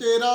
13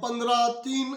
15 3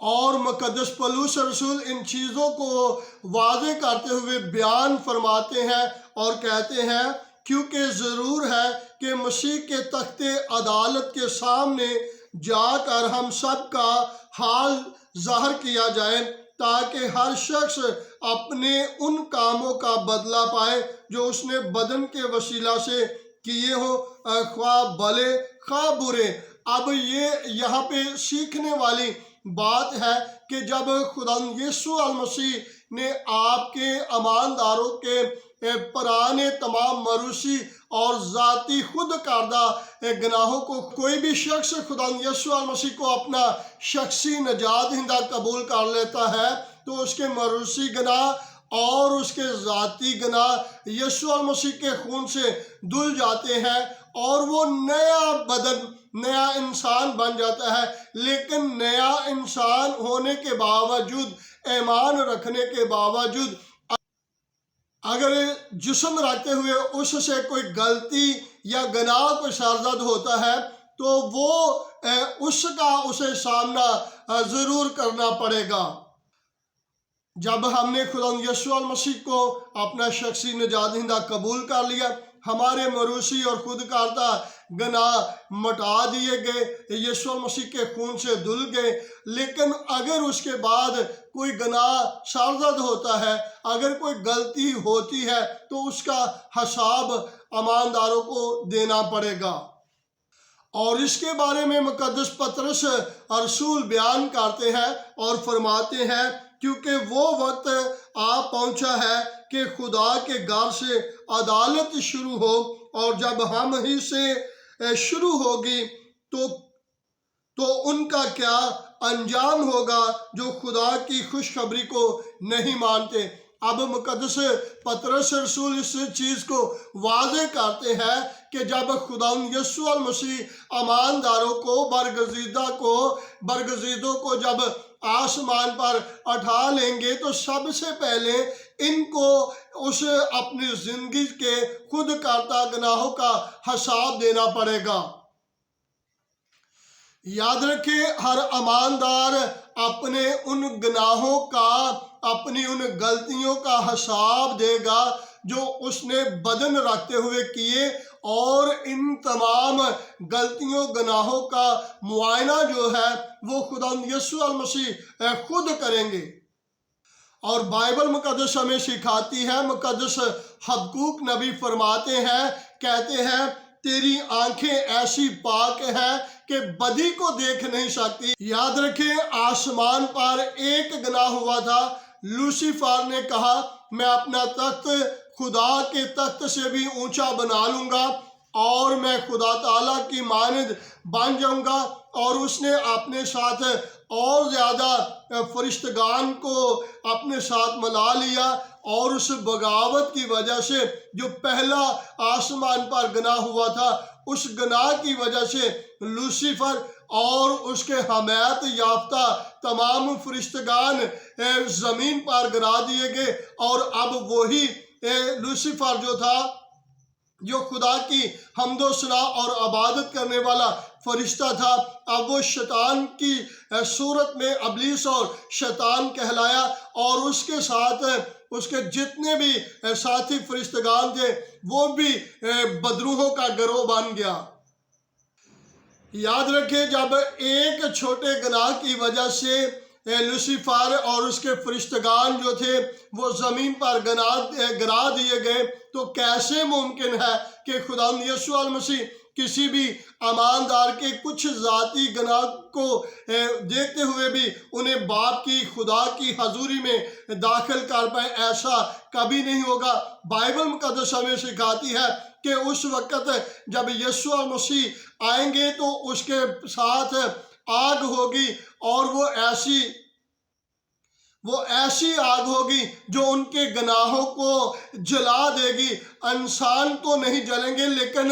اور مقدس پولس رسول ان چیزوں کو واضح کرتے ہوئے بیان فرماتے ہیں اور کہتے ہیں کیونکہ ضرور ہے کہ مسیح کے تخت عدالت کے سامنے جا کر ہم سب کا حال ظاہر کیا جائے تاکہ ہر شخص اپنے ان کاموں کا بدلہ پائے جو اس نے بدن کے وسیلہ سے کیے ہو، خواہ بھلے خواہ برے۔ اب یہ یہاں پہ سیکھنے والی بات ہے کہ جب خدا یسوع المسیح نے آپ کے ایمانداروں کے پرانے تمام موروثی اور ذاتی خود کردہ گناہوں کو کوئی بھی شخص خدا یسوع المسیح کو اپنا شخصی نجات دہندہ قبول کر لیتا ہے تو اس کے موروثی گناہ اور اس کے ذاتی گناہ یسوع المسیح کے خون سے دھل جاتے ہیں اور وہ نیا بدن، نیا انسان بن جاتا ہے۔ لیکن نیا انسان ہونے کے باوجود، ایمان رکھنے کے باوجود، اگر جسم رکھتے ہوئے اس سے کوئی غلطی یا گناہ کو سرزد ہوتا ہے تو وہ اس کا اسے سامنا ضرور کرنا پڑے گا۔ جب ہم نے خدا یسوع المسیح کو اپنا شخصی نجات دہندہ قبول کر لیا، ہمارے موروثی اور خود کردہ گناہ مٹا دیے گئے، یسوع المسیح کے خون سے دھل گئے۔ لیکن اگر اس کے بعد کوئی گناہ سرزد ہوتا ہے، اگر کوئی غلطی ہوتی ہے تو اس کا حساب ایمانداروں کو دینا پڑے گا۔ اور اس کے بارے میں مقدس پطرس رسول بیان کرتے ہیں اور فرماتے ہیں کیونکہ وہ وقت آ پہنچا ہے کہ خدا کے گھر سے عدالت شروع ہو، اور جب ہم ہی سے شروع ہوگی تو ان کا کیا انجام ہوگا جو خدا کی خوشخبری کو نہیں مانتے۔ اب مقدس پطرس رسول اس چیز کو واضح کرتے ہیں کہ جب خدا یسوع المسیح ایمانداروں کو برگزیدوں کو جب آسمان پر اٹھا لیں گے تو سب سے پہلے ان کو اس اپنی زندگی کے خود کردہ گناہوں کا حساب دینا پڑے گا۔ یاد رکھیں، ہر ایماندار اپنے ان گناہوں کا، اپنی ان غلطیوں کا حساب دے گا جو اس نے بدن رکھتے ہوئے کیے، اور ان تمام غلطیوں گناہوں کا معائنہ جو ہے وہ خدا یسوع المسیح خود کریں گے۔ اور بائبل مقدس ہمیں سکھاتی ہے، مقدس حبقوق نبی فرماتے ہیں، کہتے ہیں تیری آنکھیں ایسی پاک ہیں کہ بدی کو دیکھ نہیں سکتی۔ یاد رکھیں، آسمان پر ایک گناہ ہوا تھا، لوسیفر نے کہا میں اپنا تخت خدا کے تخت سے بھی اونچا بنا لوں گا اور میں خدا تعالیٰ کی مانند بن جاؤں گا، اور اس نے اپنے ساتھ اور زیادہ فرشتگان کو اپنے ساتھ ملا لیا، اور اس بغاوت کی وجہ سے جو پہلا آسمان پر گناہ ہوا تھا، اس گناہ کی وجہ سے لوسیفر اور اس کے حمایت یافتہ تمام فرشتگان زمین پر گرا دیے گئے، اور اب وہی لوسیفر جو تھا، جو خدا کی حمد و ثنا اور عبادت کرنے والا فرشتہ تھا، اب وہ شیطان کی صورت میں ابلیس اور شیطان کہلایا، اور اس کے ساتھ اس کے جتنے بھی ساتھی فرشتگان تھے وہ بھی بدروحوں کا گروہ بن گیا۔ یاد رکھیں، جب ایک چھوٹے گناہ کی وجہ سے لوسیفر اور اس کے فرشتگان جو تھے وہ زمین پر گرا دیے گئے، تو کیسے ممکن ہے کہ خدا یسوع المسیح کسی بھی ایماندار کے کچھ ذاتی گناہ کو دیکھتے ہوئے بھی انہیں باپ کی، خدا کی حضوری میں داخل کر پائے؟ ایسا کبھی نہیں ہوگا۔ بائبل مقدس ہمیں سکھاتی ہے کہ اس وقت جب یسوع المسیح آئیں گے تو اس کے ساتھ آگ ہوگی، اور وہ ایسی آگ ہوگی جو ان کے گناہوں کو جلا دے گی۔ انسان تو نہیں جلیں گے، لیکن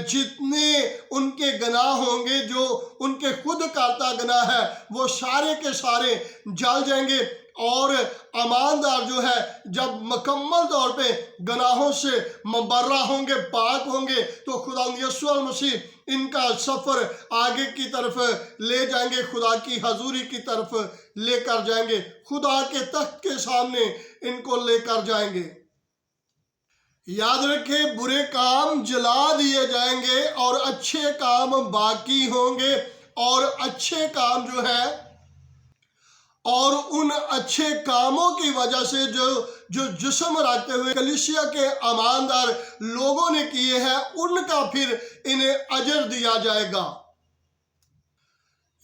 جتنے ان کے گناہ ہوں گے، جو ان کے خود کردہ گناہ ہے، وہ سارے کے سارے جل جائیں گے۔ اور ایماندار جو ہے جب مکمل طور پہ گناہوں سے مبرہ ہوں گے، پاک ہوں گے، تو خدا یسوع المسیح ان کا سفر آگے کی طرف لے جائیں گے، خدا کی حضوری کی طرف لے کر جائیں گے، خدا کے تخت کے سامنے ان کو لے کر جائیں گے۔ یاد رکھیں، برے کام جلا دیے جائیں گے اور اچھے کام باقی ہوں گے، اور اچھے کام جو ہے، اور ان اچھے کاموں کی وجہ سے جو جسم رکھتے ہوئے کلیسیا کے ایماندار لوگوں نے کیے ہیں، ان کا پھر انہیں اجر دیا جائے گا۔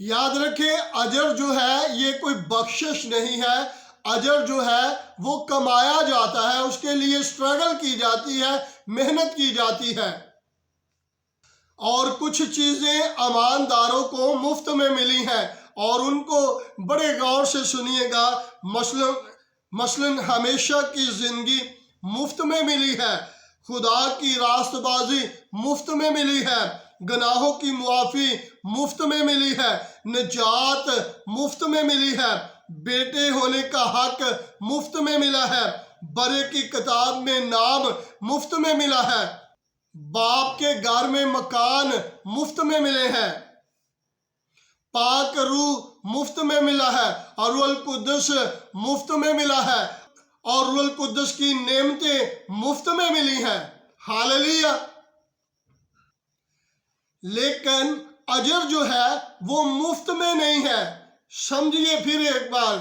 یاد رکھیں، اجر جو ہے یہ کوئی بخشش نہیں ہے، اجر جو ہے وہ کمایا جاتا ہے، اس کے لیے سٹرگل کی جاتی ہے، محنت کی جاتی ہے۔ اور کچھ چیزیں ایمانداروں کو مفت میں ملی ہیں، اور ان کو بڑے غور سے سنیے گا۔ مثلاً ہمیشہ کی زندگی مفت میں ملی ہے، خدا کی راست بازی مفت میں ملی ہے، گناہوں کی معافی مفت میں ملی ہے، نجات مفت میں ملی ہے، بیٹے ہونے کا حق مفت میں ملا ہے، برے کی کتاب میں نام مفت میں ملا ہے، باپ کے گھر میں مکان مفت میں ملے ہیں، پاک روح مفت میں ملا ہے، اور روح القدس مفت میں ملا ہے، اور روح القدس کی نعمتیں مفت میں ملی ہیں۔ ہاللیلویا! لیکن اجر جو ہے وہ مفت میں نہیں ہے۔ سمجھیے پھر ایک بار،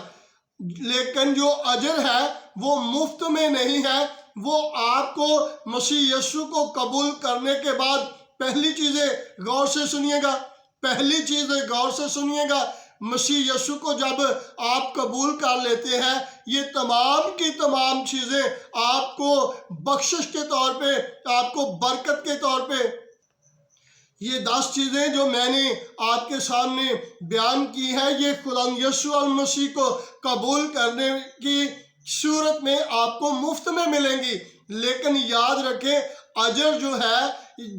لیکن جو اجر ہے وہ مفت میں نہیں ہے، وہ آپ کو مسیح یسوع کو قبول کرنے کے بعد پہلی چیزیں غور سے سنیے گا، مسیح یسوع کو جب آپ قبول کر لیتے ہیں، یہ تمام کی تمام چیزیں آپ کو بخشش کے طور پہ، آپ کو برکت کے طور پہ، یہ 10 چیزیں جو میں نے آپ کے سامنے بیان کی ہیں، یہ خدا یسوع المسیح کو قبول کرنے کی صورت میں آپ کو مفت میں ملیں گی۔ لیکن یاد رکھیں، اجر جو ہے،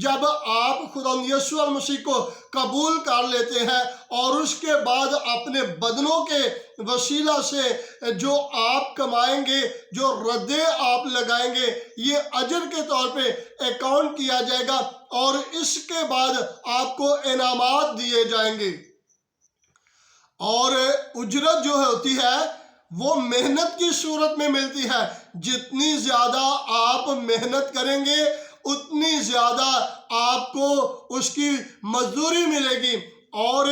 جب آپ خدا یسوع المسیح کو قبول کر لیتے ہیں اور اس کے بعد اپنے بدنوں کے وسیلہ سے جو آپ کمائیں گے، جو ردے آپ لگائیں گے، یہ اجر کے طور پہ اکاؤنٹ کیا جائے گا، اور اس کے بعد آپ کو انعامات دیے جائیں گے۔ اور اجرت جو ہوتی ہے وہ محنت کی صورت میں ملتی ہے۔ جتنی زیادہ آپ محنت کریں گے، اتنی زیادہ آپ کو اس کی مزدوری ملے گی۔ اور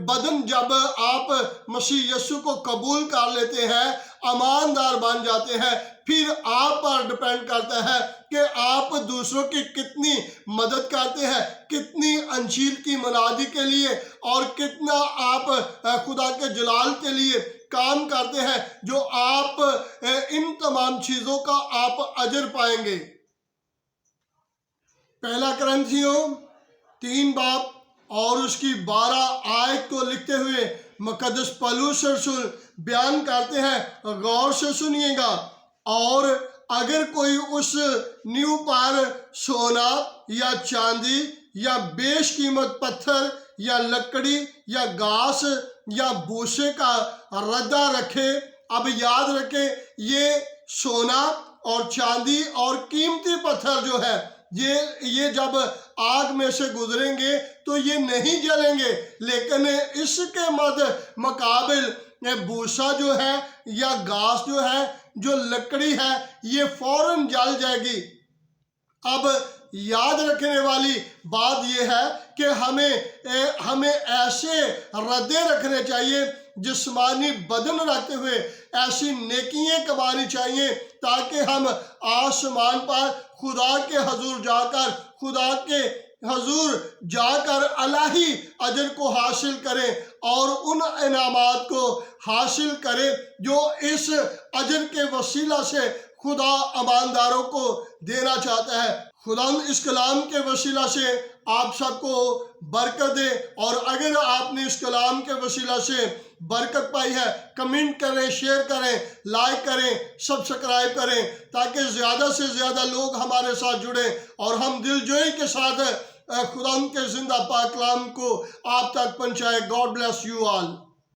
بدن جب آپ مسیح یسوع کو قبول کر لیتے ہیں، ایماندار بن جاتے ہیں، پھر آپ پر ڈپینڈ کرتا ہے کہ آپ دوسروں کی کتنی مدد کرتے ہیں، کتنی انجیل کی منادی کے لیے، اور کتنا آپ خدا کے جلال کے لیے کام کرتے ہیں، جو آپ ان تمام چیزوں کا آپ اجر پائیں گے۔ پہلا کرنتھیوں 3 باب اور اس کی 12 آیت کو لکھتے ہوئے مقدس پولس رسول بیان کرتے ہیں، غور سے سنیے گا۔ اور اگر کوئی اس نیو پر سونا یا چاندی یا بیش قیمت پتھر یا لکڑی یا گھاس یا بھوسے کا ردہ رکھے، اب یاد رکھیں، یہ سونا اور چاندی اور قیمتی پتھر جو ہے، یہ جب آگ میں سے گزریں گے تو یہ نہیں جلیں گے، لیکن اس کے مقابل بھوسا جو ہے یا گھاس جو ہے، جو لکڑی ہے، یہ فوراً جل جائے گی۔ اب یاد رکھنے والی بات یہ ہے کہ ہمیں ایسے ردے رکھنے چاہیے، جسمانی بدن رکھتے ہوئے ایسی نیکیاں کمانی چاہیے، تاکہ ہم آسمان پر خدا کے حضور جا کر الہی اجر کو حاصل کریں، اور ان انعامات کو حاصل کریں جو اس اجر کے وسیلہ سے خدا ایمانداروں کو دینا چاہتا ہے۔ خدا اس کلام کے وسیلہ سے آپ سب کو برکت دے، اور اگر آپ نے اس کلام کے وسیلہ سے برکت پائی ہے، کمنٹ کریں، شیئر کریں، لائک کریں، سبسکرائب کریں، تاکہ زیادہ سے زیادہ لوگ ہمارے ساتھ جڑیں اور ہم دل جوئی کے ساتھ خدا کے زندہ پاک کلام کو آپ تک پہنچائے۔ God bless you all.